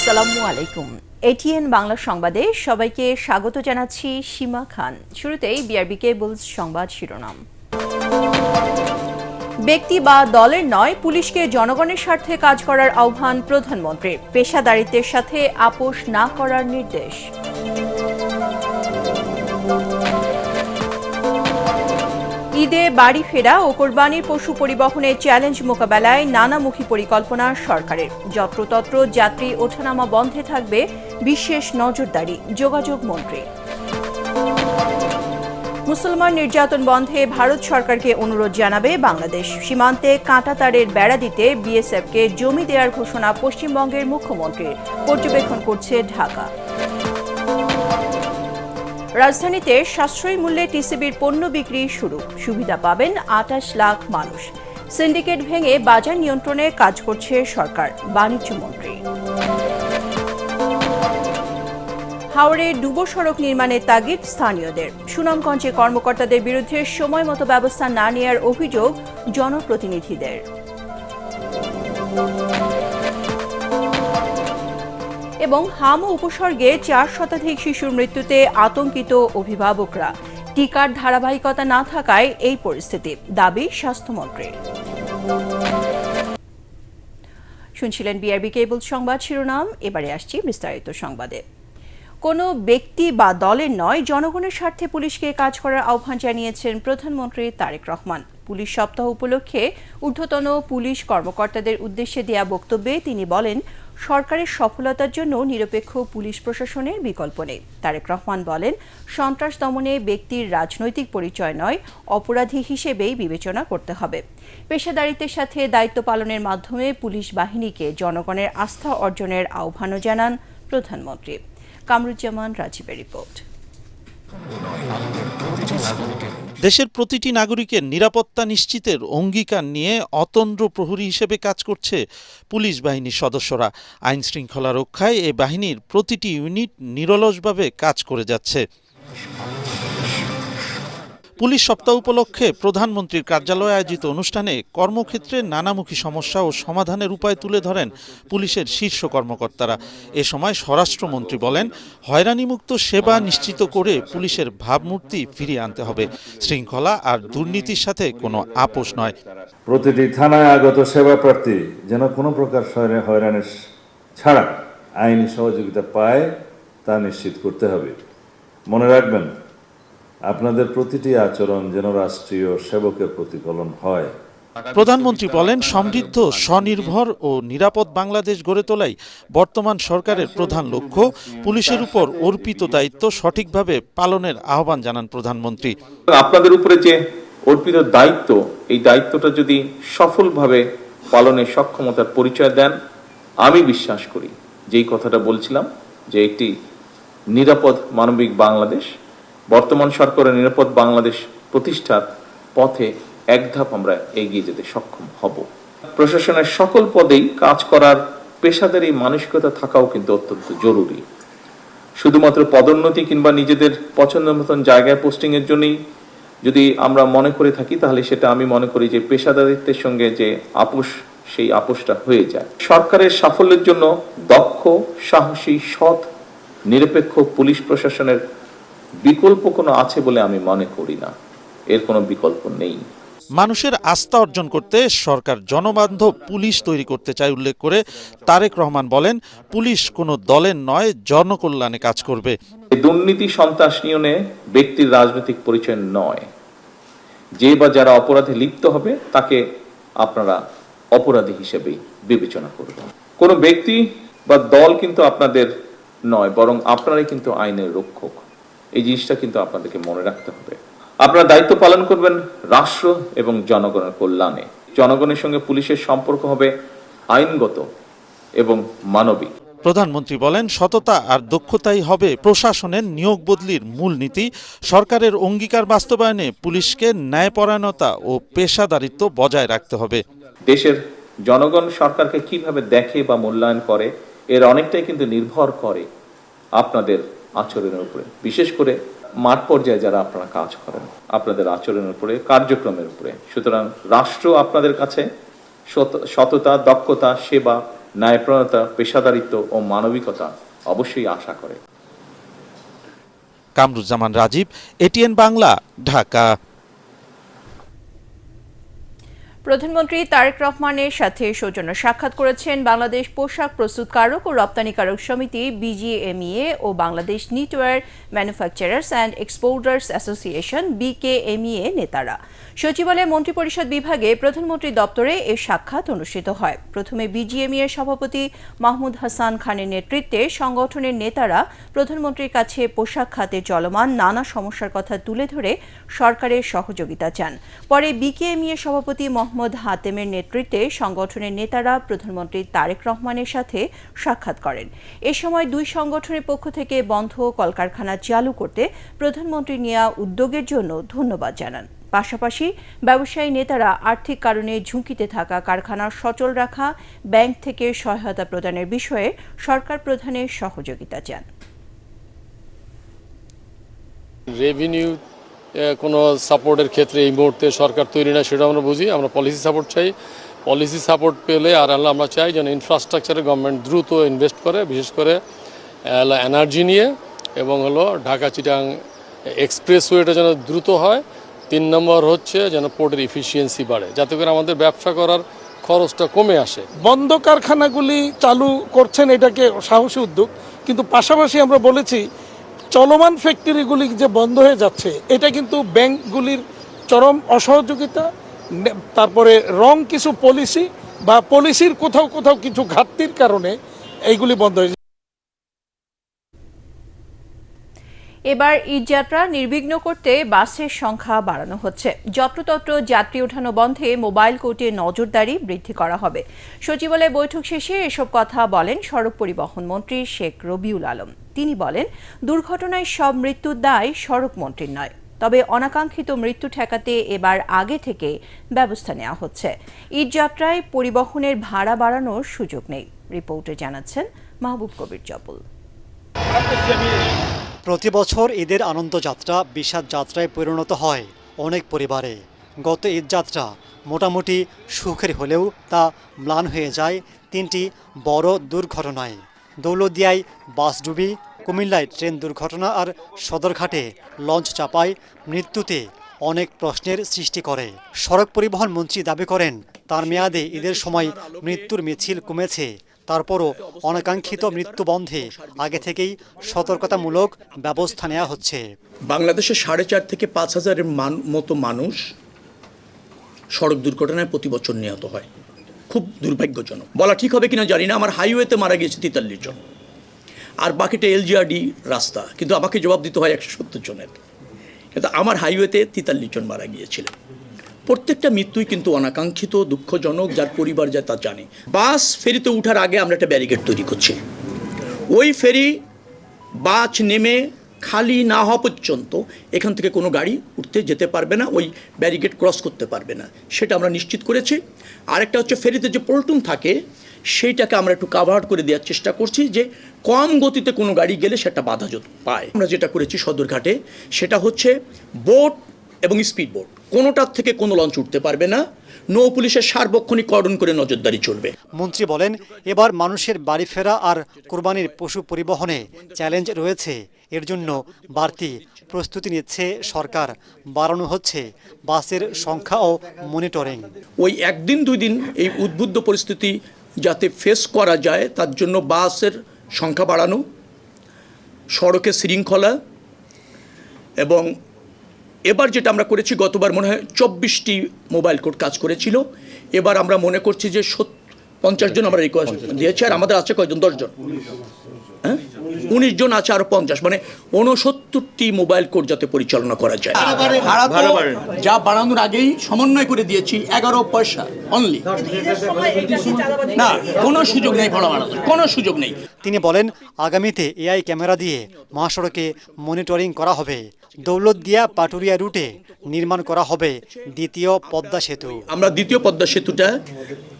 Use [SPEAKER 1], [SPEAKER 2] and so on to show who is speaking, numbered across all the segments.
[SPEAKER 1] আসসালামু আলাইকুম। এটিএন বাংলা সংবাদে সবাইকে স্বাগত জানাচ্ছি সীমা খান। শুরুতেই বিআরবি কেবলস সংবাদ শিরোনাম। ব্যক্তি বা দলের নয়, পুলিশকে জনগণের স্বার্থে কাজ করার আহ্বান প্রধানমন্ত্রীর। পেশাদারিত্বের সাথে আপোষ না করার নির্দেশ। ঈদে বাড়ি ফেরা ও কোরবানির পশু পরিবহনে চ্যালেঞ্জ মোকাবেলায় নানামুখী পরিকল্পনা সরকারের। যত্রতত্র যাত্রী ওঠানামা বন্ধে থাকবে বিশেষ নজরদারি, যোগাযোগ মন্ত্রী। মুসলমান নির্যাতন বন্ধে ভারত সরকারকে অনুরোধ জানাবে বাংলাদেশ। সীমান্তে কাঁটাতারের বেড়া দিতে বিএসএফকে জমি দেওয়ার ঘোষণা পশ্চিমবঙ্গের মুখ্যমন্ত্রীর। পর্যবেক্ষণ করছে ঢাকা। রাজধানীতে সাশ্রয়ী মূল্যে টিসিবির পণ্য বিক্রি শুরু। সুবিধা পাবেন ২৮ লাখ মানুষ। সিন্ডিকেট ভেঙে বাজার নিয়ন্ত্রণে কাজ করছে সরকার, বাণিজ্য মন্ত্রী। হাওড়ে ডুবো সড়ক নির্মাণের তাগিদ স্থানীয়দের। সুনামগঞ্জে কর্মকর্তাদের বিরুদ্ধে সময় মতো ব্যবস্থা না নেওয়ার অভিযোগ জনপ্রতিনিধিদের। এবং হাম উপসর্গে ৪ শতাধিক শিশুর মৃত্যুতে আতঙ্কিত অভিভাবকরা। টিকার ধারাবাহিকতা না থাকায় এই পরিস্থিতি, দাবি স্বাস্থ্যমন্ত্রীর। শুনছিলেন বিআরবি কেবল সংবাদ শিরোনাম। এবারে আসছি বিস্তারিত সংবাদে। কোনো ব্যক্তি বা দলের নয়, জনগণের স্বার্থে পুলিশকে কাজ করার আহ্বান জানিয়েছেন প্রধানমন্ত্রী তারেক রহমান। পুলিশ সপ্তাহ উপলক্ষে ঊর্ধ্বতন পুলিশ কর্মকর্তাদের উদ্দেশ্যে দেয়া বক্তব্যে তিনি বলেন, সরকারের সফলতার জন্য নিরপেক্ষ পুলিশ প্রশাসনের বিকল্প নেই। তারেক রহমান বলেন, সন্ত্রাস দমনে ব্যক্তির রাজনৈতিক পরিচয় নয়, অপরাধী হিসেবেই বিবেচনা করতে হবে। পেশাদারিত্বের সাথে দায়িত্ব পালনের মাধ্যমে পুলিশ বাহিনীকে জনগণের আস্থা অর্জনের আহ্বানও জানান প্রধানমন্ত্রী। কামরুজ্জামান রাজীবের রিপোর্ট।
[SPEAKER 2] দেশের প্রতিটি নাগরিকের নিরাপত্তা নিশ্চিতের অঙ্গীকার নিয়ে অতন্দ্র প্রহরী হিসেবে কাজ করছে পুলিশ বাহিনীর সদস্যরা। আইন শৃঙ্খলা রক্ষায় এ বাহিনীর প্রতিটি ইউনিট নিরলসভাবে কাজ করে যাচ্ছে। পুলিশ সপ্তাহ উপলক্ষে প্রধানমন্ত্রীর কার্যালয়ে আয়োজিত অনুষ্ঠানে কর্মক্ষেত্রে নানামুখী সমস্যা ও সমাধানের উপায় তুলে ধরেন পুলিশের শীর্ষ কর্মকর্তারা। এ সময় স্বরাষ্ট্রমন্ত্রী বলেন, হয়রানিমুক্ত সেবা নিশ্চিত করে পুলিশের ভাবমূর্তি ফিরিয়ে আনতে হবে। শৃঙ্খলা আর দুর্নীতির সাথে কোনো আপোষ নয়।
[SPEAKER 3] প্রতিটি থানায় আগত সেবা প্রার্থী যেন কোনো প্রকার হয়রানির ছাড়া আইনি সহযোগিতা পায় তা নিশ্চিত করতে হবে। মনে রাখবেন, আপনাদের প্রতিটি আচরণ যেন রাষ্ট্রীয় সেবকের প্রতিফলন হয়।
[SPEAKER 2] প্রধানমন্ত্রী বলেন, সমৃদ্ধ, স্বনির্ভর ও নিরাপদ বাংলাদেশ গড়ে তোলাই বর্তমান সরকারের প্রধান লক্ষ্য। পুলিশের উপর অর্পিত দায়িত্ব সঠিকভাবে পালনের আহ্বান জানান প্রধানমন্ত্রী।
[SPEAKER 4] আপনাদের উপরে যে অর্পিত দায়িত্ব, এই দায়িত্বটা যদি সফলভাবে পালনের সক্ষমতার পরিচয় দেন, আমি বিশ্বাস করি যেই কথাটা বলছিলাম, যে একটি নিরাপদ মানবিক বাংলাদেশ, বর্তমান সরকারের নিরাপদ বাংলাদেশ প্রতিষ্ঠার পথে এক ধাপ আমরা এগিয়ে যেতে সক্ষম হব। প্রশাসনের সকল পদেই কাজ করার পেশাদারি মানসিকতা থাকাও কিন্তু অত্যন্ত জরুরি। শুধুমাত্র পদোন্নতি কিংবা নিজেদের পছন্দ মতন জায়গায় পোস্টিং এর জন্যই যদি আমরা মনে করে থাকি, তাহলে সেটা আমি মনে করি যে পেশাদারিত্বের সঙ্গে যে আপোষ, সেই আপোষটা হয়ে যায়। সরকারের সাফল্যের জন্য দক্ষ, সাহসী, সৎ, নিরপেক্ষ পুলিশ প্রশাসনের বিকল্প কোনো আছে বলে আমি মনে করি না। এর কোনো বিকল্প নেই।
[SPEAKER 2] মানুষের আস্থা অর্জন করতে সরকার জনবান্ধব পুলিশ তৈরি করতে চায় উল্লেখ করে তারেক রহমান বলেন, পুলিশ কোনো দলের নয়, জনকল্যাণে কাজ করবে।
[SPEAKER 4] দুর্নীতি, সন্ত্রাস নিয়ন্ত্রণে ব্যক্তির রাজনৈতিক পরিচয় নয়। যে বা যারা অপরাধে লিপ্ত হবে তাকে আপনারা অপরাধী হিসেবেই বিবেচনা করবেন। কোনো ব্যক্তি বা দল কিন্তু আপনাদের নয়, বরং আপনারাই কিন্তু আইনের রক্ষক। এই জিনিসটা কিন্তু আপনাদেরকে মনে রাখতে হবে। আপনারা দায়িত্ব পালন করবেন রাষ্ট্র এবং জনগণের কল্যাণে। জনগণের সঙ্গে পুলিশের সম্পর্ক হবে আইনগত এবং মানবিক।
[SPEAKER 2] প্রধানমন্ত্রী বলেন, সততা আর দক্ষতাই হবে প্রশাসনের নিয়োগ বদলির মূলনীতি। সরকারের অঙ্গীকার বাস্তবায়নে পুলিশকে ন্যায়পরায়ণতা ও পেশাদারিত্ব বজায় রাখতে হবে।
[SPEAKER 4] দেশের জনগণ সরকারকে কিভাবে দেখে বা মূল্যায়ন করে, এর অনেকটাই কিন্তু নির্ভর করে আপনাদের আচরণের উপরে। বিশেষ করে মাঠ পর্যায়ে যারা আপনারা কাজ করেন, আপনাদের আচরণের উপরে, কার্যক্রমের উপরে। সুতরাং রাষ্ট্র আপনাদের কাছে সততা, দক্ষতা, সেবা, ন্যায়প্রণতা, পেশাদারিত্ব ও মানবিকতা অবশ্যই আশা করে।
[SPEAKER 2] কামরুজ্জামান রাজীব, এটিএন বাংলা, ঢাকা।
[SPEAKER 1] প্রধানমন্ত্রী তারেক রহমানের সাথে সৌজন্য সাক্ষাৎ করেছেন বাংলাদেশ পোশাক প্রস্তুতকারক ও রপ্তানিকারক সমিতি BGMEA ও Bangladesh knitwear manufacturers and exporters association BKMEA নেতারা। সচিবালয় মন্ত্রিপরিষদ বিভাগে প্রধানমন্ত্রী দপ্তরে এ সাক্ষাৎ অনুষ্ঠিত হয়। প্রথমে BGMEA সভাপতি মাহমুদ হাসান খানের নেতৃত্বে সংগঠনের নেতারা প্রধানমন্ত্রীর কাছে পোশাক খাতে চলমান নানা সমস্যার কথা তুলে ধরে সরকারের সহযোগিতা চান। পরে BKMEA সভাপতি মোহাম্মদ হাতেমের নেতৃত্বে সংগঠনের নেতারা প্রধানমন্ত্রী তারেক রহমানের সাথে সাক্ষাৎ করেন। এ সময় দুই সংগঠনের পক্ষ থেকে বন্ধ কলকারখানা চালু করতে প্রধানমন্ত্রী নেওয়া উদ্যোগের জন্য ধন্যবাদ জানান। পাশাপাশি ব্যবসায়ী নেতারা আর্থিক কারণে ঝুঁকিতে থাকা কারখানা সচল রাখা, ব্যাংক থেকে সহায়তা প্রদানের বিষয়ে সরকার প্রধানের সহযোগিতা চান।
[SPEAKER 5] রেভিনিউ কোনো সাপোর্টের ক্ষেত্রে এই মুহূর্তে সরকার তৈরি না, সেটা আমরা বুঝি। আমরা পলিসি সাপোর্ট চাই। পলিসি সাপোর্ট পেলে আর আমরা চাই যেন ইনফ্রাস্ট্রাকচারে গভর্নমেন্ট দ্রুত ইনভেস্ট করে, বিশেষ করে এনার্জি নিয়ে, এবং ঢাকা চিটাং এক্সপ্রেসওয়েটা যেন দ্রুত হয়। 3 নম্বর হচ্ছে যেন পোর্টের এফিসিয়েন্সি বাড়ে, যাতে করে আমাদের ব্যবসা করার খরচটা কমে আসে।
[SPEAKER 6] বন্ধ কারখানাগুলি চালু করছেন, এটাকে সাহসী উদ্যোগ, কিন্তু পাশাপাশি আমরা বলেছি চলমান ফ্যাক্টরিগুলি যে বন্ধ হয়ে যাচ্ছে, এটা কিন্তু ব্যাংকগুলির চরম অসহযোগিতা, তারপরে রং কিছু পলিসি বা পলিসির কোথাও কোথাও কিছু ঘাটতির কারণে এইগুলি বন্ধ হয়ে।
[SPEAKER 1] এবার ঈদযাত্রা নির্বিঘ্ন করতে বাসের সংখ্যা বাড়ানো হচ্ছে। যত্রতত্র যাত্রী ওঠানো বন্ধে মোবাইল কোর্টে নজরদারি বৃদ্ধি করা হবে। সচিবালয় বৈঠক শেষে এসব কথা বলেন সড়ক পরিবহন মন্ত্রী শেখ রবিউল আলম। তিনি বলেন, দুর্ঘটনায় সব মৃত্যুর দায় সড়ক মন্ত্রীর নয়, তবে অনাকাঙ্ক্ষিত মৃত্যু ঠেকাতে এবার আগে থেকে ব্যবস্থা নেওয়া হচ্ছে। ঈদযাত্রায় পরিবহনের ভাড়া বাড়ানোর সুযোগ নেই। রিপোর্টে জানাচ্ছেন মাহবুব কবির জবুল।
[SPEAKER 7] প্রতি বছর ঈদের আনন্দযাত্রা বিষাদ যাত্রায় পরিণত হয় অনেক পরিবারে। গত ঈদযাত্রা মোটামুটি সুখের হলেও তা ম্লান হয়ে যায় 3টি বড় দুর্ঘটনায়। দৌলতদিয়ায় বাস ডুবি, কুমিল্লায় ট্রেন দুর্ঘটনা আর সদরঘাটে লঞ্চ চাপায় মৃত্যুতে অনেক প্রশ্নের সৃষ্টি করে। সড়ক পরিবহন মন্ত্রী দাবি করেন, তার মেয়াদে ঈদের সময় মৃত্যুর মিছিল কমেছে। তারপরও অনাকাঙ্ক্ষিত মৃত্যু বন্ধে আগে থেকেই সতর্কতামূলক ব্যবস্থা নেওয়া হচ্ছে।
[SPEAKER 8] বাংলাদেশে 4.5 থেকে 5 হাজারের মতো মানুষ সড়ক দুর্ঘটনায় প্রতি বছর নিহত হয়। খুব দুর্ভাগ্যজনক, বলা ঠিক হবে কিনা জানি না। আমার হাইওয়েতে মারা গিয়েছে 43 জন, আর বাকিটা LGRD রাস্তা, কিন্তু আমাকে জবাব দিতে হয় 170 জনের। কিন্তু আমার হাইওয়েতে 43 জন মারা গিয়েছিলেন। প্রত্যেকটা মৃত্যুই কিন্তু অনাকাঙ্ক্ষিত, দুঃখজনক, যার পরিবার যা তা জানে। বাস ফেরিতে ওঠার আগে আমরা একটা ব্যারিকেড তৈরি করছি। ওই ফেরি বাস নেমে খালি না হওয়া পর্যন্ত এখান থেকে কোনো গাড়ি উঠতে যেতে পারবে না, ওই ব্যারিকেড ক্রস করতে পারবে না, সেটা আমরা নিশ্চিত করেছি। আরেকটা হচ্ছে ফেরিতে যে পল্টন থাকে সেইটাকে আমরা একটু কাভার করে দেওয়ার চেষ্টা করছি, যে কম গতিতে কোনো গাড়ি গেলে সেটা বাধা পায়। আমরা যেটা করেছি সদরঘাটে, সেটা হচ্ছে বোট এবং স্পিড বোট, কোনোটার থেকে কোনো লঞ্চ উঠতে পারবে না। নৌ পুলিশের সার্বক্ষণিক কর্ডন করে নজরদারি চলবে।
[SPEAKER 7] মন্ত্রী বলেন, এবার মানুষের বাড়ি ফেরা আর কোরবানির পশু পরিবহনে চ্যালেঞ্জ রয়েছে। এর জন্য বাড়তি প্রস্তুতি নিচ্ছে সরকার। বাড়ানো হচ্ছে বাসের সংখ্যা ও মনিটরিং।
[SPEAKER 8] ওই 1 দিন 2 দিন এই উদ্বুদ্ধ পরিস্থিতি যাতে ফেস করা যায়, তার জন্য বাসের সংখ্যা বাড়ানো, সড়কে শৃঙ্খলা, এবং এবার যেটা আমরা করেছি, গতবার মনে হয় 24টি মোবাইল কোর্ট কাজ করেছিল, এবার আমরা মনে করছি যে 50 জন আমরা রিকোয়েস্ট দিয়েছি। আর আমাদের আছে কয়জন? 10 জন, হ্যাঁ 19 জন আছে, আরো 50, মানে 69টি মোবাইল কোর্ট যাতে পরিচালনা করা যায়। যা বাড়ানোর আগেই সমন্বয় করে দিয়েছি 11 পয়সা অনলি, না কোনো সুযোগ নেই ভাড়া বাড়ানোর, কোনো সুযোগ নেই।
[SPEAKER 7] তিনি বলেন, আগামীতে AI ক্যামেরা দিয়ে মহাসড়কে মনিটরিং করা হবে। দৌলতদিয়া পাটুরিয়া রুটে নির্মাণ করা হবে দ্বিতীয় পদ্মা সেতু।
[SPEAKER 8] আমরা দ্বিতীয় পদ্মা সেতুটা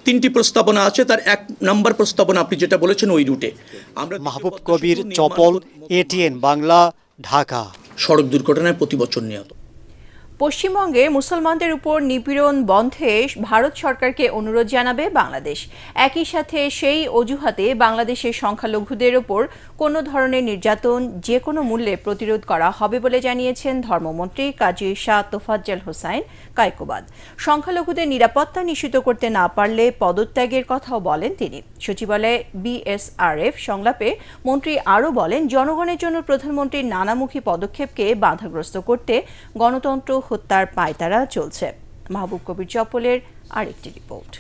[SPEAKER 8] 3টি প্রস্তাবনা আছে, তার 1 নম্বর প্রস্তাবনা আপনি যেটা বলেছেন ওই রুটে আমরা।
[SPEAKER 7] মাহবুব কবির, চপল, ATN বাংলা, ঢাকা।
[SPEAKER 8] সড়ক দুর্ঘটনায় প্রতি বছর নিহত।
[SPEAKER 1] পশ্চিমবঙ্গে মুসলমানদের উপর নিপীড়ন বন্ধে ভারত সরকারকে অনুরোধ জানাবে বাংলাদেশ। একই সাথে সেই অজুহাতে বাংলাদেশের সংখ্যালঘুদের উপর কোনো ধরনের নির্যাতন যে কোনো মূল্যে প্রতিরোধ করা হবে বলে জানিয়েছেন ধর্মমন্ত্রী কাজী শাহ তোফাজ্জল হোসাইন কায়কোবাদ। সংখ্যালঘুদের নিরাপত্তা নিশ্চিত করতে না পারলে পদত্যাগের কথাও বলেন তিনি। সচিবালয়ে বিএসআরএফ সংলাপে মন্ত্রী আরও বলেন, জনগণের জন্য প্রধানমন্ত্রীর নানামুখী পদক্ষেপকে বাধাগ্রস্ত করতে গণতন্ত্র হত্যার পায়তারা চলছে। মাহবুব কবির চপলের আরেকটি রিপোর্ট।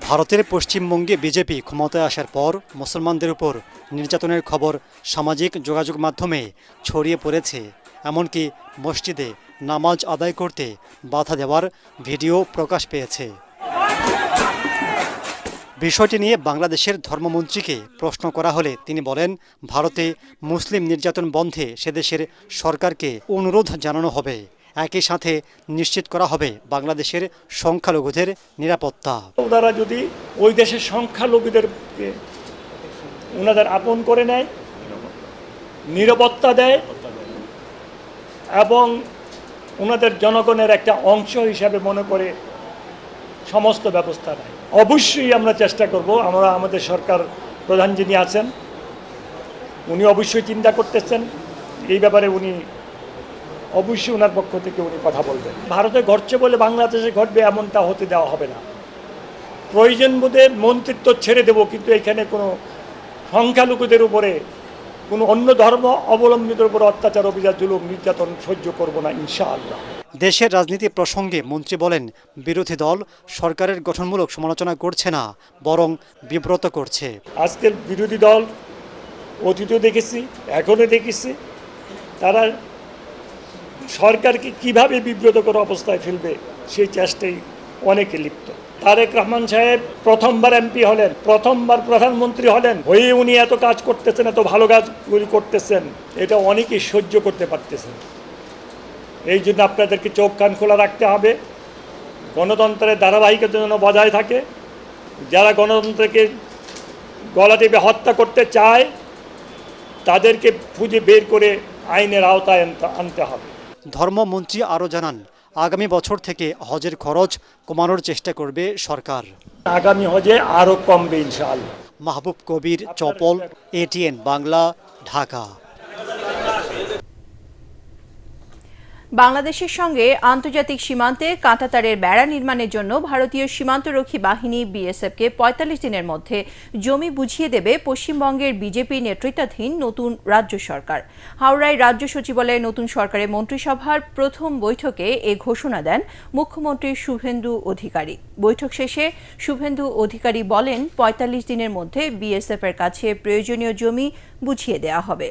[SPEAKER 7] ভারতের পশ্চিমবঙ্গে বিজেপি ক্ষমতায় আসার পর মুসলমানদের উপর নির্যাতনের খবর সামাজিক যোগাযোগ মাধ্যমে ছড়িয়ে পড়েছে। এমনকি মসজিদে নামাজ আদায় করতে বাধা দেওয়ার ভিডিও প্রকাশ পেয়েছে। বিষয়টি নিয়ে বাংলাদেশের ধর্মমন্ত্রীকে প্রশ্ন করা হলে তিনি বলেন, ভারতে মুসলিম নির্যাতন বন্ধে সেদেশের সরকারকে অনুরোধ জানানো হবে। একই সাথে নিশ্চিত করা হবে বাংলাদেশের সংখ্যালঘুদের নিরাপত্তা।
[SPEAKER 9] ওনারা যদি ওই দেশের সংখ্যালঘুদেরকে ওনাদের আপন করে নেয়, নিরাপত্তা দেয় এবং ওনাদের জনগণের একটা অংশ হিসাবে মনে করে সমস্ত ব্যবস্থা নেয়, অবশ্যই আমরা চেষ্টা করব। আমরা আমাদের সরকার প্রধান যিনি আছেন উনি অবশ্যই চিন্তা করতেছেন এই ব্যাপারে, উনি অবশ্যই ওনার পক্ষ থেকে উনি কথা বলবেন। ভারতে ঘটছে বলে বাংলাদেশে ঘটবে এমনটা হতে দেওয়া হবে না। প্রয়োজন বোধে মন্ত্রিত্ব ছেড়ে দেব, কিন্তু এখানে কোনো সংখ্যালঘুদের উপরে কোনো অন্য ধর্ম অবলম্বীদের উপর অত্যাচার, অভিযান, জুলুম, নির্যাতন সহ্য করব না ইনশাআল্লাহ।
[SPEAKER 7] দেশের রাজনীতি প্রসঙ্গে মন্ত্রী বলেন, বিরোধী দল সরকারের গঠনমূলক সমালোচনা করছে না, বরং বিব্রত করছে।
[SPEAKER 9] আজকের বিরোধী দল অতীতেও দেখেছি, এখনও দেখেছি, তারা সরকারকে কিভাবে বিব্রতকর অবস্থায় ফেলবে সেই চেষ্টায় অনেকে লিপ্ত। তারেক রহমান সাহেব প্রথমবার এমপি হলেন, প্রথমবার প্রধানমন্ত্রী হলেন, হয়ে উনি এত কাজ করতেছেন, এত ভালো কাজগুলি করতেছেন, এটা অনেকেই সহ্য করতে পারতেছেন। এই জন্য আপনাদেরকে চোখ কান খোলা রাখতে হবে। গণতন্ত্রের ধারাবাহিকতা যেন বজায় থাকে। যারা গণতন্ত্রকে গলা টিপে হত্যা করতে চায় তাদেরকে খুঁজে বের করে আইনের আওতায় আনতে হবে।
[SPEAKER 7] ধর্মমন্ত্রী আরও জানান, আগামী বছর থেকে হজের খরচ কমানোর চেষ্টা করবে সরকার।
[SPEAKER 9] আগামী হজে আরও কমবে ইনশাআল্লাহ।
[SPEAKER 7] মাহবুব কবির চপল, এটিএন বাংলা, ঢাকা।
[SPEAKER 1] বাংলাদেশের সঙ্গে আন্তর্জাতিক সীমান্তে কাঁটাতারের বেড়া নির্মাণের জন্য ভারতীয় সীমান্তরক্ষী বাহিনী বিএসএফকে ৪৫ দিনের মধ্যে জমি বুঝিয়ে দেবে পশ্চিমবঙ্গের বিজেপি নেতৃত্বাধীন নতুন রাজ্য সরকার। হাওড়ায় রাজ্য সচিবালয়ে নতুন সরকারের মন্ত্রিসভার প্রথম বৈঠকে এ ঘোষণা দেন মুখ্যমন্ত্রী শুভেন্দু অধিকারী। বৈঠক শেষে শুভেন্দু অধিকারী বলেন, ৪৫ দিনের মধ্যে বিএসএফ এর কাছে প্রয়োজনীয় জমি বুঝিয়ে দেওয়া হবে।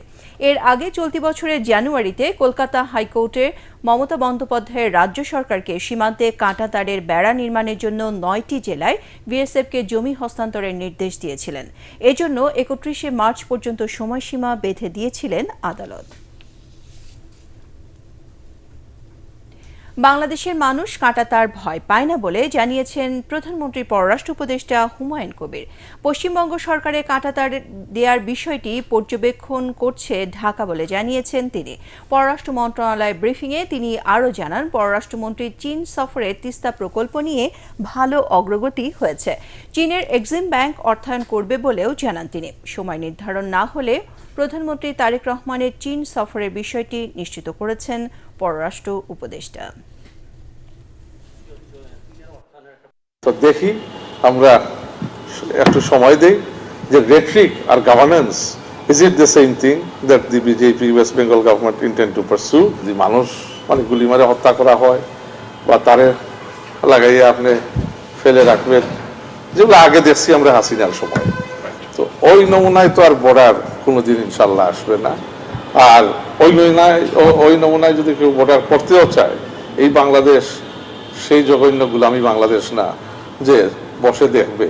[SPEAKER 1] এর আগে চলতি বছরের জানুয়ারিতে কলকাতা হাইকোর্টে মমতা বন্দ্যোপাধ্যায়ের রাজ্য সরকারকে সীমান্তে কাঁটাতারের বেড়া নির্মাণের জন্য ৯টি জেলায় বিএসএফকে জমি হস্তান্তরের নির্দেশ দিয়েছিলেন। এজন্য ৩১শে মার্চ পর্যন্ত সময়সীমা বেঁধে দিয়েছিলেন আদালত। বাংলাদেশের মানুষ কাঁটাতার ভয় পায় না বলে জানিয়েছেন প্রধানমন্ত্রীর পররাষ্ট্র উপদেষ্টা হুমায়ুন কবির। পশ্চিমবঙ্গ সরকারের কাঁটাতার দেওয়ার বিষয়টি পর্যবেক্ষণ করছে ঢাকা বলে জানিয়েছেন তিনি। পররাষ্ট্র মন্ত্রণালয়ের ব্রিফিংয়ে তিনি আরও জানান, পররাষ্ট্রমন্ত্রীর চীন সফরে তিস্তা প্রকল্প নিয়ে ভালো অগ্রগতি হয়েছে। চীনের এক্সিম ব্যাংক অর্থায়ন করবে বলেও জানান তিনি। সময় নির্ধারণ না হলে প্রধানমন্ত্রী তারেক রহমানের চীন সফরের বিষয়টি নিশ্চিত করেছেন পররাষ্ট্র উপদেষ্টা।
[SPEAKER 10] তো দেখি, আমরা একটু সময় দেই যে রেট্রিক আর governance, is it the same thing that the BJP West Bengal government intend to pursue. যদি মানুষ মানে গুলি মারে হত্যা করা হয় বা তারে লাগাইয়ে আপনি ফেলে রাখবেন, যেগুলো আগে দেখছি আমরা হাসিনার সময়, তো ওই নমুনায় তো আর বর্ডার কোনোদিন ইনশাল্লাহ আসবে না। আর ওই নমুনায় যদি কেউ বর্ডার করতেও চায়, এই বাংলাদেশ সেই জঘন্য গুলামি বাংলাদেশ না যে বসে দেখবে।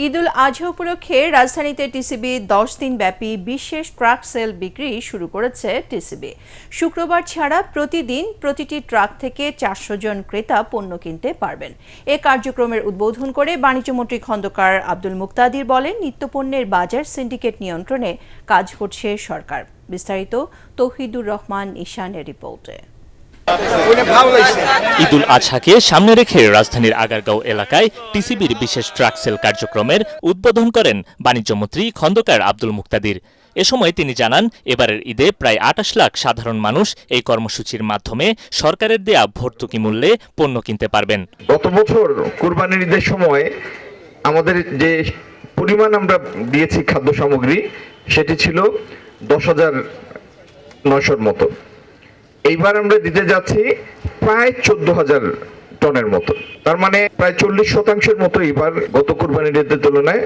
[SPEAKER 1] ঈদুল আজহা উপলক্ষে রাজধানীতে টিসিবি 10 দিন ব্যাপী বিশেষ ট্রাক সেল বিক্রি শুরু করেছে টিসিবি। শুক্রবার ছাড়া প্রতিদিন প্রতিটি ট্রাক থেকে 400 জন ক্রেতা পণ্য কিনতে পারবেন। এ কার্যক্রমের উদ্বোধন করে বাণিজ্যমন্ত্রী খন্দকার আব্দুল মুক্তাদির বলেন, নিত্যপণ্যের বাজার সিন্ডিকেট নিয়ন্ত্রণে কাজ করছে সরকার। বিস্তারিত তৌহিদুর রহমান ঈশানের রিপোর্টে।
[SPEAKER 11] ঈদুল আজহাকে সামনে রেখে রাজধানীর আগারগাঁও এলাকায় টিসিবির বিশেষ ট্রাক সেল কার্যক্রমের উদ্বোধন করেন বাণিজ্যমন্ত্রী খন্দকার আব্দুল মুক্তাদির। এ সময় তিনি জানান, এবারের ঈদে প্রায় ২৮ লাখ সাধারণ মানুষ এই কর্মসূচির মাধ্যমে সরকারের দেয়া ভর্তুকি মূল্যে পণ্য কিনতে পারবেন।
[SPEAKER 12] গত বছর কুরবানির ঈদের সময় আমাদের যে পরিমাণ আমরা দিয়েছি খাদ্য সামগ্রী সেটি ছিল 10,900 মতো। এইবার আমরা দিতে যাচ্ছি প্রায় 14,000 টনের মতো। তার মানে প্রায় 40% মতো এবার গত কুরবানির ঈদের তুলনায়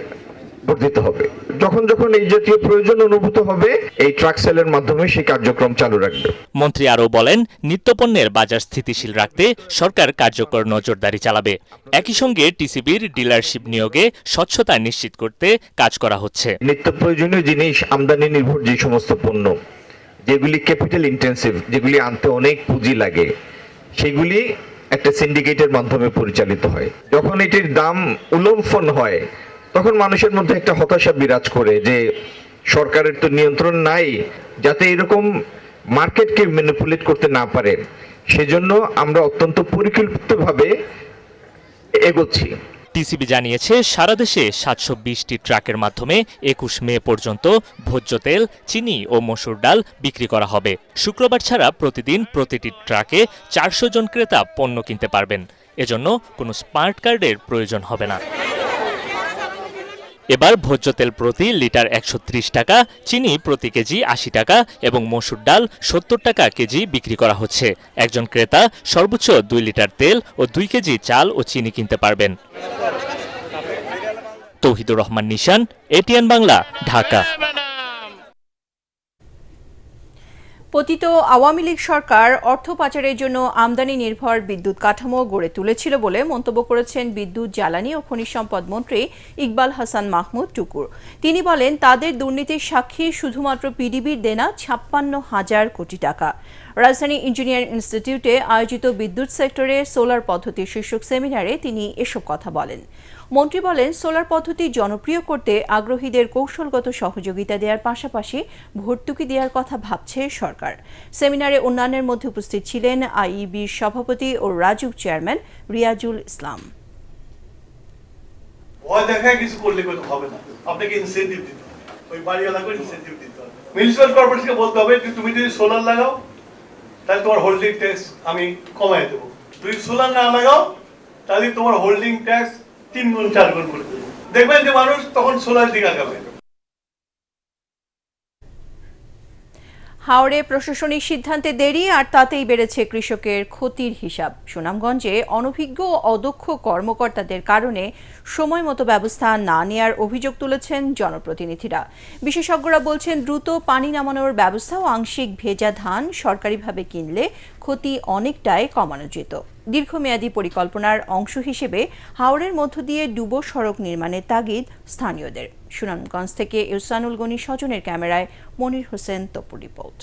[SPEAKER 12] বর্ধিত হবে। যখন যখন এই জাতীয় প্রয়োজন অনুভূত হবে, এই ট্রাক সেলের মাধ্যমে সেই কার্যক্রম চালু রাখবে।
[SPEAKER 11] মন্ত্রী আরও বলেন, নিত্যপণ্যের বাজার স্থিতিশীল রাখতে সরকার কার্যকর নজরদারি চালাবে। একই সঙ্গে টিসিবির ডিলারশিপ নিয়োগে স্বচ্ছতা নিশ্চিত করতে কাজ করা হচ্ছে।
[SPEAKER 12] নিত্য প্রয়োজনীয় জিনিস, আমদানি নির্ভর যে সমস্ত পণ্য যেগুলি ক্যাপিটাল ইন্টেন্সিভ, যেগুলি আনতে অনেক পুঁজি লাগে, সেগুলি একটা সিন্ডিকেটের মাধ্যমে পরিচালিত হয়। যখন এটির দাম উল্লম্ফন হয় তখন মানুষের মধ্যে একটা হতাশা বিরাজ করে যে সরকারের তো নিয়ন্ত্রণ নাই, যাতে এরকম মার্কেটকে ম্যানিপুলেট করতে না পারে, সেজন্য আমরা অত্যন্ত পরিকল্পিতভাবে এগোচ্ছি।
[SPEAKER 11] টিসিবি জানিয়েছে, সারা দেশে 720টি ট্রাকের মাধ্যমে 21 মে পর্যন্ত ভোজ্য তেল, চিনি ও মসুর ডাল বিক্রি করা হবে। শুক্রবার ছাড়া প্রতিদিন প্রতিটি ট্রাকে 400 জন ক্রেতা পণ্য কিনতে পারবেন। এজন্য কোনো স্মার্ট কার্ডের প্রয়োজন হবে না। এবার ভোজ্য তেল প্রতি লিটার 130 টাকা, চিনি প্রতি কেজি 80 টাকা এবং মসুর ডাল 70 টাকা কেজি বিক্রি করা হচ্ছে। একজন ক্রেতা সর্বোচ্চ 2 লিটার তেল ও 2 কেজি চাল ও চিনি কিনতে পারবেন। তৌহিদুর রহমান নিশান, এটিএন বাংলা, ঢাকা।
[SPEAKER 1] পতিত আওয়ামী লীগ সরকার অর্থ পাচারের জন্য আমদানি নির্ভর বিদ্যুৎ কাঠামো গড়ে তুলেছিল বলে মন্তব্য করেছেন বিদ্যুৎ, জ্বালানি ও খনিজ সম্পদ মন্ত্রী ইকবাল হাসান মাহমুদ টুকুর। তিনি বলেন, তাদের দুর্নীতির সাক্ষী শুধুমাত্র পিডিবির দেনা 56,000 কোটি টাকা। রাজধানী ইঞ্জিনিয়ারিং ইনস্টিটিউটে আয়োজিত বিদ্যুৎ সেক্টরে সোলার পদ্ধতি শীর্ষক সেমিনারে তিনি এসব কথা বলেন। মন্ত্রী বলেন, সোলার পদ্ধতি জনপ্রিয় করতে আগ্রহীদের কৌশলগত সহযোগিতা দেওয়ার পাশাপাশি ভর্তুকি দেওয়ার কথা ভাবছে সরকার। সেমিনারে অন্যান্যের মধ্যে উপস্থিত ছিলেন আইইবির সভাপতি ও রাজুক চেয়ারম্যান রিয়াজুল ইসলাম।
[SPEAKER 13] ভয় দেখায় কিছু করলে কোনো হবে না, আপনাকে ইনসেনটিভ দিতে হবে, ওই বাড়িওয়ালাকে ইনসেনটিভ দিতে হবে। মিউনিসিপ্যাল কর্পোরেশনকে বলতে হবে যে তুমি যদি সোলার লাগাও তাহলে তোমার হোল্ডিং ট্যাক্স আমি কমাই দেবো, যদি সোলার না লাগাও তাহলে তোমার হোল্ডিং ট্যাক্স 3 গুণ 4 গুণ করে দেবো। দেখবেন যে মানুষ তখন সোলার দিকে আগাবে।
[SPEAKER 1] হাওড়ে প্রশাসনিক সিদ্ধান্তে দেরি আর তাতেই বেড়েছে কৃষকের ক্ষতির হিসাব। সুনামগঞ্জে অনভিজ্ঞ ও অদক্ষ কর্মকর্তাদের কারণে সময় মতো ব্যবস্থা না নেয়ার অভিযোগ তুলেছেন জনপ্রতিনিধিরা। বিশেষজ্ঞরা বলছেন, দ্রুত পানি নামানোর ব্যবস্থা ও আংশিক ভেজা ধান সরকারিভাবে কিনলে ক্ষতি অনেকটাই কমানো যেত। দীর্ঘমেয়াদী পরিকল্পনার অংশ হিসেবে হাওড়ের মধ্য দিয়ে ডুবো সড়ক নির্মাণের তাগিদ স্থানীয়দের। সুনামগঞ্জ থেকে ইরসানুল গনি স্বজনের ক্যামেরায় মনির হোসেন তপুর রিপোর্ট।